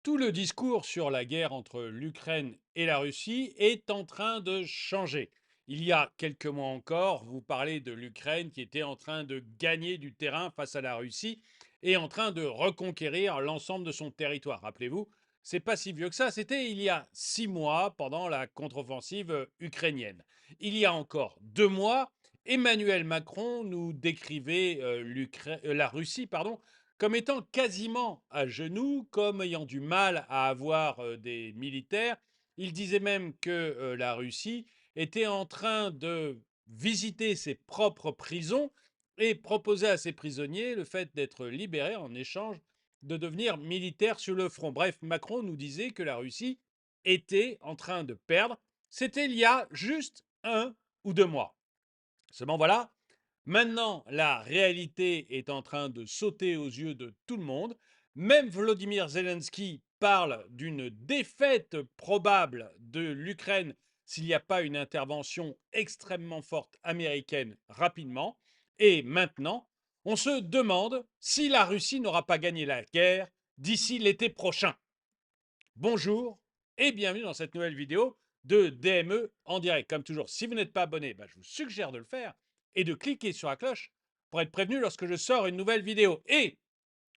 Tout le discours sur la guerre entre l'Ukraine et la Russie est en train de changer. Il y a quelques mois encore, vous parlez de l'Ukraine qui était en train de gagner du terrain face à la Russie et en train de reconquérir l'ensemble de son territoire. Rappelez-vous, c'est pas si vieux que ça, c'était il y a 6 mois pendant la contre-offensive ukrainienne. Il y a encore 2 mois, Emmanuel Macron nous décrivait la Russie, pardon, comme étant quasiment à genoux, comme ayant du mal à avoir des militaires. Il disait même que la Russie était en train de visiter ses propres prisons et proposait à ses prisonniers le fait d'être libérés en échange de devenir militaires sur le front. Bref, Macron nous disait que la Russie était en train de perdre. C'était il y a juste 1 ou 2 mois. Seulement voilà, maintenant la réalité est en train de sauter aux yeux de tout le monde. Même Volodymyr Zelensky parle d'une défaite probable de l'Ukraine s'il n'y a pas une intervention extrêmement forte américaine rapidement. Et maintenant, on se demande si la Russie n'aura pas gagné la guerre d'ici l'été prochain. Bonjour et bienvenue dans cette nouvelle vidéo de DME en direct. Comme toujours, si vous n'êtes pas abonné, je vous suggère de le faire et de cliquer sur la cloche pour être prévenu lorsque je sors une nouvelle vidéo. Et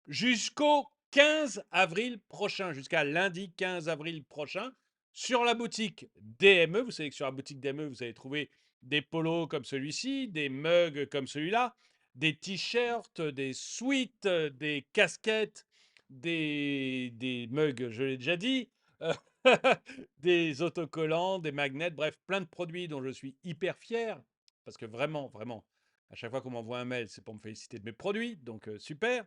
jusqu'au 15 avril prochain, jusqu'à lundi 15 avril prochain, sur la boutique DME, vous savez que sur la boutique DME, vous allez trouver des polos comme celui-ci, des mugs comme celui-là, des t-shirts, des sweats, des casquettes, des mugs, je l'ai déjà dit, euh, des autocollants, des magnets, bref, plein de produits dont je suis hyper fier, parce que vraiment, vraiment, à chaque fois qu'on m'envoie un mail, c'est pour me féliciter de mes produits, donc super.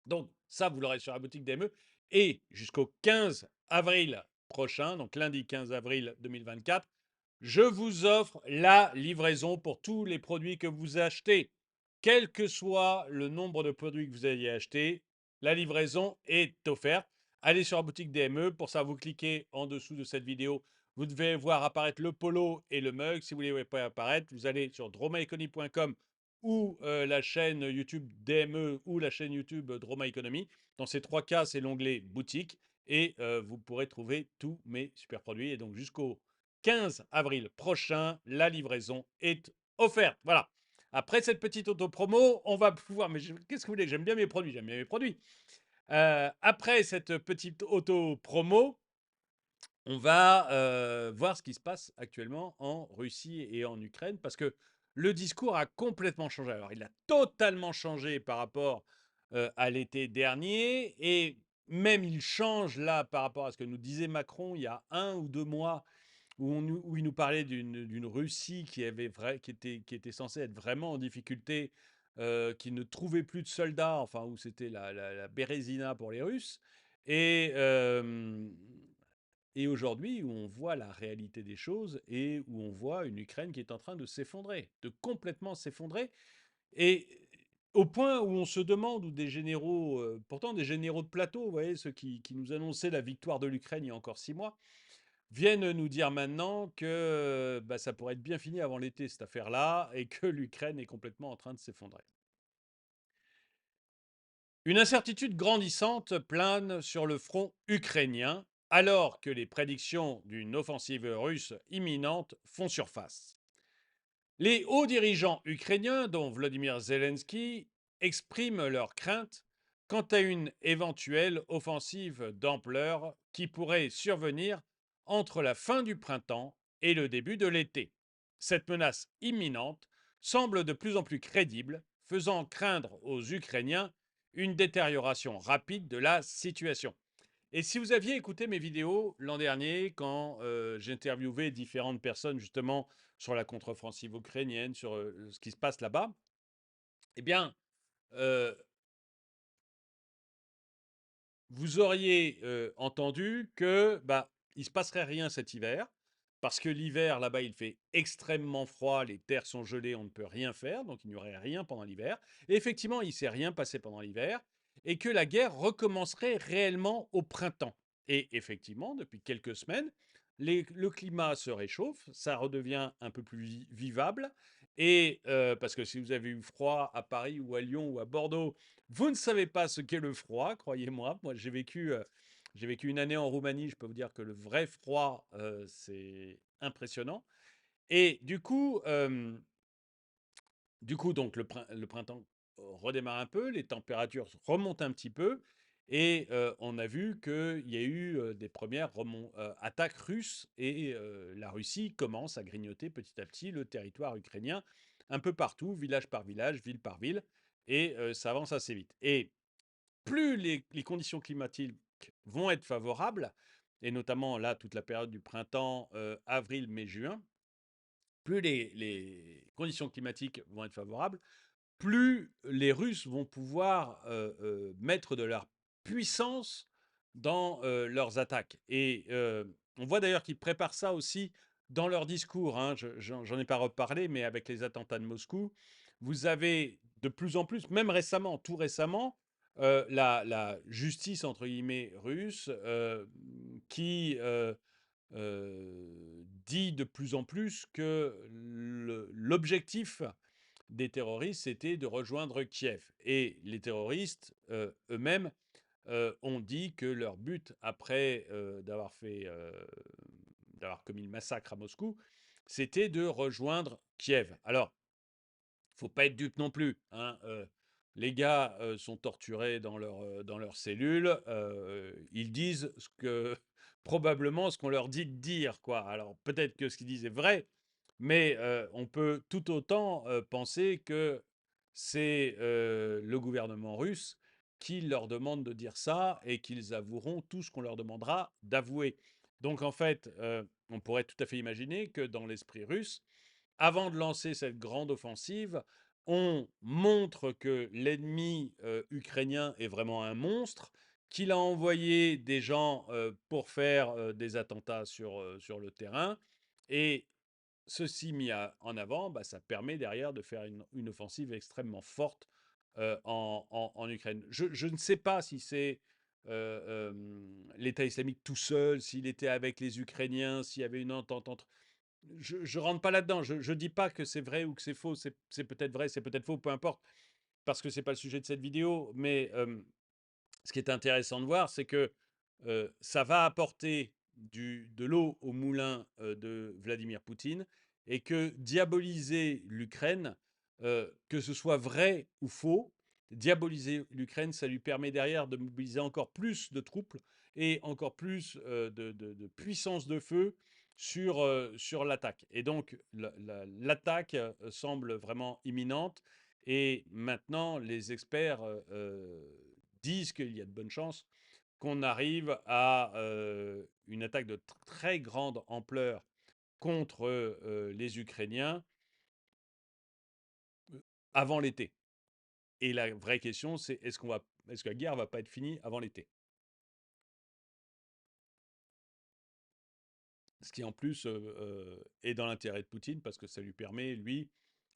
Donc ça, vous l'aurez sur la boutique DME. Et jusqu'au 15 avril prochain, donc lundi 15 avril 2024, je vous offre la livraison pour tous les produits que vous achetez. Quel que soit le nombre de produits que vous ayez achetés, la livraison est offerte. Allez sur la boutique DME. Pour ça, vous cliquez en dessous de cette vidéo. Vous devez voir apparaître le polo et le mug. Si vous ne les voyez pas apparaître, vous allez sur dromaeconomy.com ou la chaîne YouTube DME ou la chaîne YouTube Droma Economy. Dans ces 3 cas, c'est l'onglet boutique et vous pourrez trouver tous mes super produits. Et donc jusqu'au 15 avril prochain, la livraison est offerte. Voilà. Après cette petite auto-promo, on va pouvoir. Mais qu'est-ce que vous voulez? J'aime bien mes produits. J'aime bien mes produits. Après cette petite auto-promo, on va voir ce qui se passe actuellement en Russie et en Ukraine parce que le discours a complètement changé. Alors, il a totalement changé par rapport à l'été dernier et même il change là par rapport à ce que nous disait Macron il y a 1 ou 2 mois où il nous parlait d'une Russie qui était censée être vraiment en difficulté, qui ne trouvait plus de soldats, enfin où c'était la Bérésina pour les Russes. Et, et aujourd'hui, où on voit la réalité des choses et où on voit une Ukraine qui est en train de s'effondrer, de complètement s'effondrer, et au point où on se demande, où des généraux, pourtant des généraux de plateau, vous voyez, ceux qui nous annonçaient la victoire de l'Ukraine il y a encore 6 mois, viennent nous dire maintenant que ça pourrait être bien fini avant l'été, cette affaire-là, et que l'Ukraine est complètement en train de s'effondrer. Une incertitude grandissante plane sur le front ukrainien, alors que les prédictions d'une offensive russe imminente font surface. Les hauts dirigeants ukrainiens, dont Vladimir Zelensky, expriment leurs craintes quant à une éventuelle offensive d'ampleur qui pourrait survenir entre la fin du printemps et le début de l'été. Cette menace imminente semble de plus en plus crédible, faisant craindre aux Ukrainiens une détérioration rapide de la situation. Et si vous aviez écouté mes vidéos l'an dernier, quand j'interviewais différentes personnes justement sur la contre-offensive ukrainienne, sur ce qui se passe là-bas, eh bien, euh, vous auriez entendu que il se passerait rien cet hiver, parce que l'hiver là-bas il fait extrêmement froid, les terres sont gelées, on ne peut rien faire, donc il n'y aurait rien pendant l'hiver. Et effectivement, il ne s'est rien passé pendant l'hiver, et que la guerre recommencerait réellement au printemps. Et effectivement, depuis quelques semaines, le climat se réchauffe, ça redevient un peu plus vivable, et parce que si vous avez eu froid à Paris ou à Lyon ou à Bordeaux, vous ne savez pas ce qu'est le froid, croyez-moi. Moi, j'ai vécu J'ai vécu une année en Roumanie, je peux vous dire que le vrai froid, c'est impressionnant. Et du coup, donc le printemps redémarre un peu, les températures remontent un petit peu, et on a vu qu'il y a eu des premières attaques russes, et la Russie commence à grignoter petit à petit le territoire ukrainien, un peu partout, village par village, ville par ville, et ça avance assez vite. Et plus les conditions climatiques vont être favorables, et notamment là, toute la période du printemps, avril, mai, juin, plus les conditions climatiques vont être favorables, plus les Russes vont pouvoir mettre de leur puissance dans leurs attaques. Et on voit d'ailleurs qu'ils préparent ça aussi dans leur discours, hein. J'en ai pas reparlé, mais avec les attentats de Moscou, vous avez de plus en plus, même récemment, tout récemment, la justice, entre guillemets, russe, qui dit de plus en plus que l'objectif des terroristes, c'était de rejoindre Kiev. Et les terroristes eux-mêmes ont dit que leur but, après d'avoir commis le massacre à Moscou, c'était de rejoindre Kiev. Alors, faut pas être dupe non plus, hein. Les gars sont torturés dans leurs cellules. Ils disent probablement ce qu'on leur dit de dire, quoi. Alors peut-être que ce qu'ils disent est vrai, mais on peut tout autant penser que c'est le gouvernement russe qui leur demande de dire ça, et qu'ils avoueront tout ce qu'on leur demandera d'avouer. Donc en fait, on pourrait tout à fait imaginer que dans l'esprit russe, avant de lancer cette grande offensive, on montre que l'ennemi ukrainien est vraiment un monstre, qu'il a envoyé des gens pour faire des attentats sur le terrain. Et ceci mis en avant, bah, ça permet derrière de faire une offensive extrêmement forte en Ukraine. Je ne sais pas si c'est l'État islamique tout seul, s'il était avec les Ukrainiens, s'il y avait une entente entre... Je rentre pas là-dedans. Je ne dis pas que c'est vrai ou que c'est faux. C'est peut-être vrai, c'est peut-être faux, peu importe, parce que c'est pas le sujet de cette vidéo. Mais ce qui est intéressant de voir, c'est que ça va apporter de l'eau au moulin de Vladimir Poutine, et que diaboliser l'Ukraine, que ce soit vrai ou faux, diaboliser l'Ukraine, ça lui permet derrière de mobiliser encore plus de troupes et encore plus de puissance de feu sur l'attaque. Et donc l'attaque semble vraiment imminente. Et maintenant, les experts disent qu'il y a de bonnes chances qu'on arrive à une attaque de très grande ampleur contre les Ukrainiens avant l'été. Et la vraie question, c'est est-ce que la guerre va pas être finie avant l'été? Ce qui en plus est dans l'intérêt de Poutine, parce que ça lui permet, lui,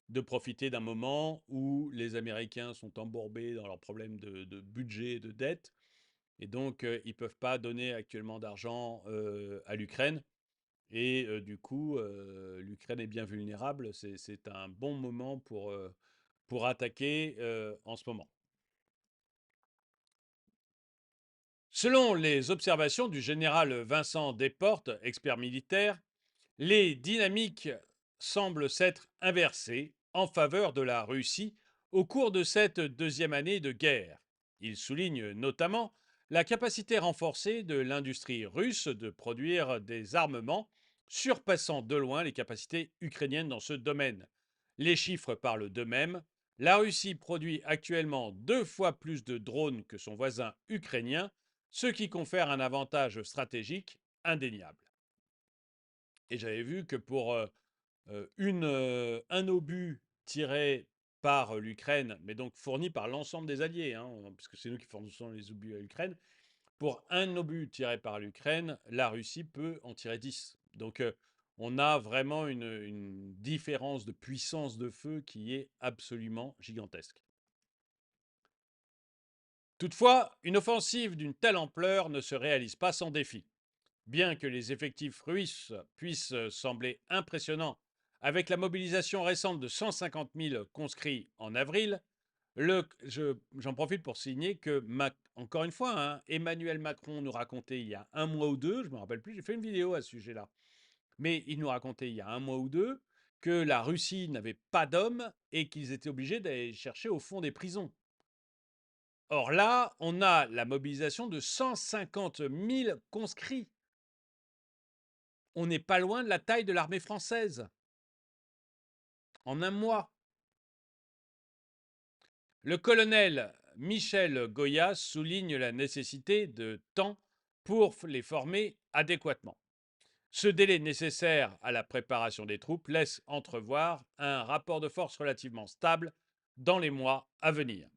de profiter d'un moment où les Américains sont embourbés dans leurs problèmes de budget et de dette. Et donc, ils ne peuvent pas donner actuellement d'argent à l'Ukraine. Et du coup, l'Ukraine est bien vulnérable. C'est un bon moment pour attaquer en ce moment. Selon les observations du général Vincent Desportes, expert militaire, les dynamiques semblent s'être inversées en faveur de la Russie au cours de cette deuxième année de guerre. Il souligne notamment la capacité renforcée de l'industrie russe de produire des armements, surpassant de loin les capacités ukrainiennes dans ce domaine. Les chiffres parlent d'eux-mêmes. La Russie produit actuellement 2 fois plus de drones que son voisin ukrainien, ce qui confère un avantage stratégique indéniable. Et j'avais vu que pour un obus tiré par l'Ukraine, mais donc fourni par l'ensemble des alliés, hein, puisque c'est nous qui fournissons les obus à l'Ukraine, pour un obus tiré par l'Ukraine, la Russie peut en tirer 10. Donc on a vraiment une différence de puissance de feu qui est absolument gigantesque. Toutefois, une offensive d'une telle ampleur ne se réalise pas sans défi. Bien que les effectifs russes puissent sembler impressionnants, avec la mobilisation récente de 150 000 conscrits en avril, j'en profite pour signer que encore une fois, hein, Emmanuel Macron nous racontait il y a un mois ou deux, je ne me rappelle plus, j'ai fait une vidéo à ce sujet-là, mais il nous racontait il y a un mois ou deux que la Russie n'avait pas d'hommes et qu'ils étaient obligés d'aller chercher au fond des prisons. Or là, on a la mobilisation de 150 000 conscrits. On n'est pas loin de la taille de l'armée française en un mois. Le colonel Michel Goya souligne la nécessité de temps pour les former adéquatement. Ce délai nécessaire à la préparation des troupes laisse entrevoir un rapport de force relativement stable dans les mois à venir.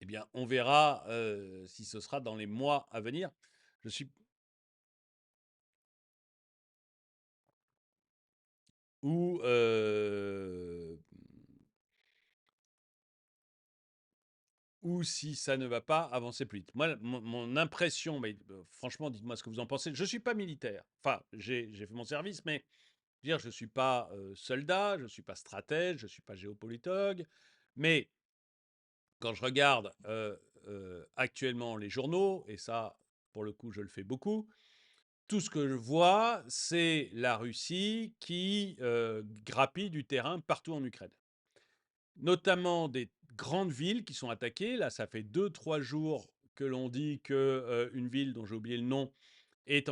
Eh bien, on verra si ce sera dans les mois à venir. Je suis ou ou si ça ne va pas, avancer plus vite. Moi, mon impression, mais franchement, dites-moi ce que vous en pensez. Je ne suis pas militaire. Enfin, j'ai fait mon service, mais dire, je ne suis pas soldat, je ne suis pas stratège, je ne suis pas géopolitologue. Mais quand je regarde actuellement les journaux, et ça, pour le coup, je le fais beaucoup, tout ce que je vois, c'est la Russie qui grappille du terrain partout en Ukraine. Notamment des grandes villes qui sont attaquées. Là, ça fait 2 3 jours que l'on dit qu'une ville dont j'ai oublié le nom est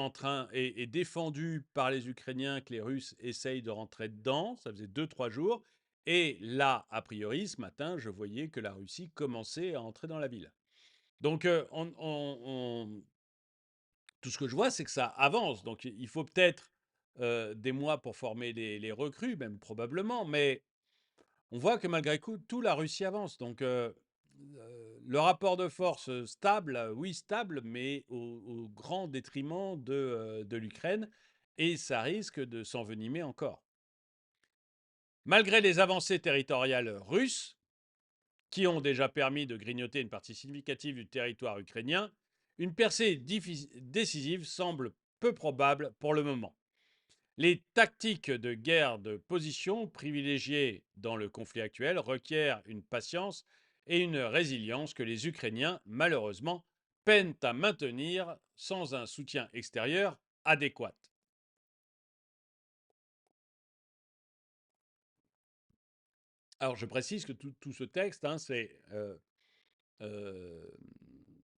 défendue par les Ukrainiens, que les Russes essayent de rentrer dedans. Ça faisait 2 3 jours. Et là, a priori, ce matin, je voyais que la Russie commençait à entrer dans la ville. Donc, tout ce que je vois, c'est que ça avance. Donc, il faut peut-être des mois pour former les recrues, même probablement, mais on voit que malgré tout, la Russie avance. Donc, le rapport de force stable, oui, stable, mais au grand détriment de l'Ukraine. Et ça risque de s'envenimer encore. Malgré les avancées territoriales russes, qui ont déjà permis de grignoter une partie significative du territoire ukrainien, une percée décisive semble peu probable pour le moment. Les tactiques de guerre de position privilégiées dans le conflit actuel requièrent une patience et une résilience que les Ukrainiens, malheureusement, peinent à maintenir sans un soutien extérieur adéquat. Alors, je précise que tout ce texte, hein, euh,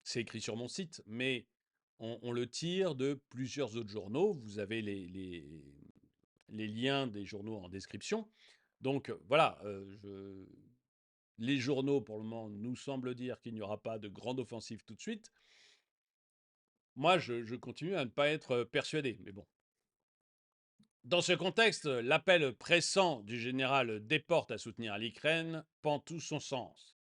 c'est écrit sur mon site, mais on le tire de plusieurs autres journaux. Vous avez les liens des journaux en description. Donc voilà, les journaux, pour le moment, nous semblent dire qu'il n'y aura pas de grande offensive tout de suite. Moi, je continue à ne pas être persuadé, mais bon. Dans ce contexte, l'appel pressant du général Desportes à soutenir l'Ukraine prend tout son sens.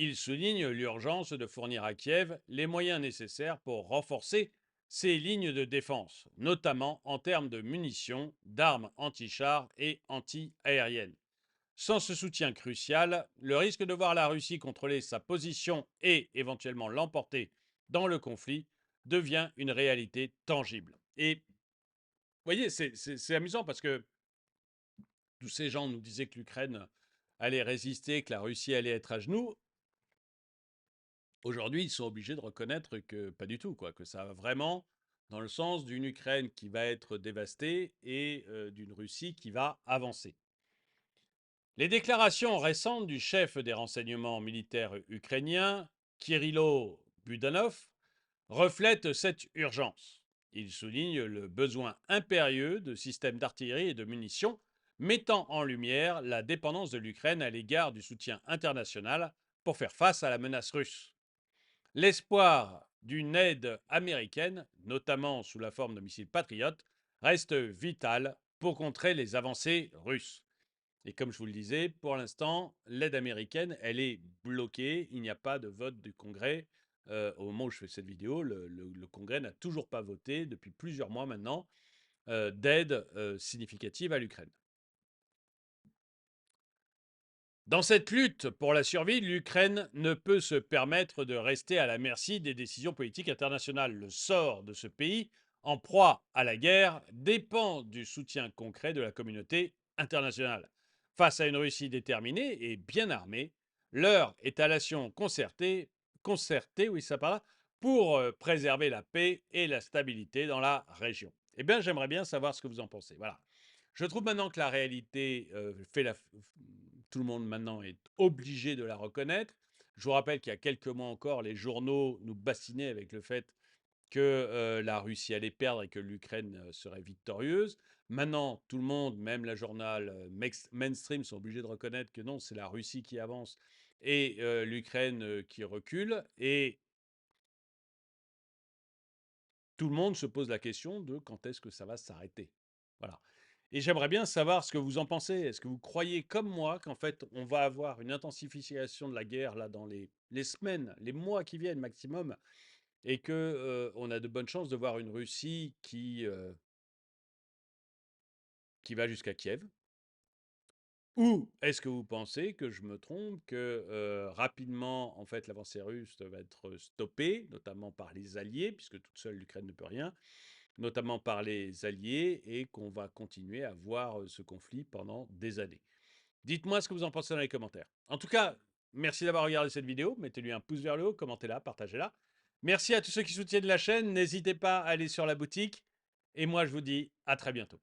Il souligne l'urgence de fournir à Kiev les moyens nécessaires pour renforcer ses lignes de défense, notamment en termes de munitions, d'armes anti-chars et anti-aériennes. Sans ce soutien crucial, le risque de voir la Russie contrôler sa position et éventuellement l'emporter dans le conflit devient une réalité tangible. Et vous voyez, c'est amusant parce que tous ces gens nous disaient que l'Ukraine allait résister, que la Russie allait être à genoux. Aujourd'hui, ils sont obligés de reconnaître que pas du tout, quoi, que ça va vraiment dans le sens d'une Ukraine qui va être dévastée et d'une Russie qui va avancer. Les déclarations récentes du chef des renseignements militaires ukrainiens, Kirilo Budanov, reflètent cette urgence. Il souligne le besoin impérieux de systèmes d'artillerie et de munitions, mettant en lumière la dépendance de l'Ukraine à l'égard du soutien international pour faire face à la menace russe. L'espoir d'une aide américaine, notamment sous la forme de missiles Patriot, reste vital pour contrer les avancées russes. Et comme je vous le disais, pour l'instant, l'aide américaine, elle est bloquée. Il n'y a pas de vote du Congrès. Au moment où je fais cette vidéo, le Congrès n'a toujours pas voté depuis plusieurs mois maintenant d'aide significative à l'Ukraine. Dans cette lutte pour la survie, l'Ukraine ne peut se permettre de rester à la merci des décisions politiques internationales. Le sort de ce pays, en proie à la guerre, dépend du soutien concret de la communauté internationale. Face à une Russie déterminée et bien armée, l'heure est à l'action concertée concertée, oui, ça par là, pour préserver la paix et la stabilité dans la région. Eh bien, j'aimerais bien savoir ce que vous en pensez. Voilà. Je trouve maintenant que la réalité tout le monde maintenant est obligé de la reconnaître. Je vous rappelle qu'il y a quelques mois encore, les journaux nous bassinaient avec le fait que la Russie allait perdre et que l'Ukraine serait victorieuse. Maintenant, tout le monde, même la journal mainstream, sont obligés de reconnaître que non, c'est la Russie qui avance et l'Ukraine qui recule. Et tout le monde se pose la question de quand est-ce que ça va s'arrêter. Voilà. Et j'aimerais bien savoir ce que vous en pensez. Est-ce que vous croyez, comme moi, qu'en fait, on va avoir une intensification de la guerre là dans les semaines, les mois qui viennent maximum, et que on a de bonnes chances de voir une Russie qui va jusqu'à Kiev? Ou est-ce que vous pensez que je me trompe, que rapidement, en fait, l'avancée russe va être stoppée, notamment par les Alliés, puisque toute seule l'Ukraine ne peut rien, notamment par les Alliés, et qu'on va continuer à voir ce conflit pendant des années? Dites-moi ce que vous en pensez dans les commentaires. En tout cas, merci d'avoir regardé cette vidéo. Mettez-lui un pouce vers le haut, commentez-la, partagez-la. Merci à tous ceux qui soutiennent la chaîne. N'hésitez pas à aller sur la boutique. Et moi, je vous dis à très bientôt.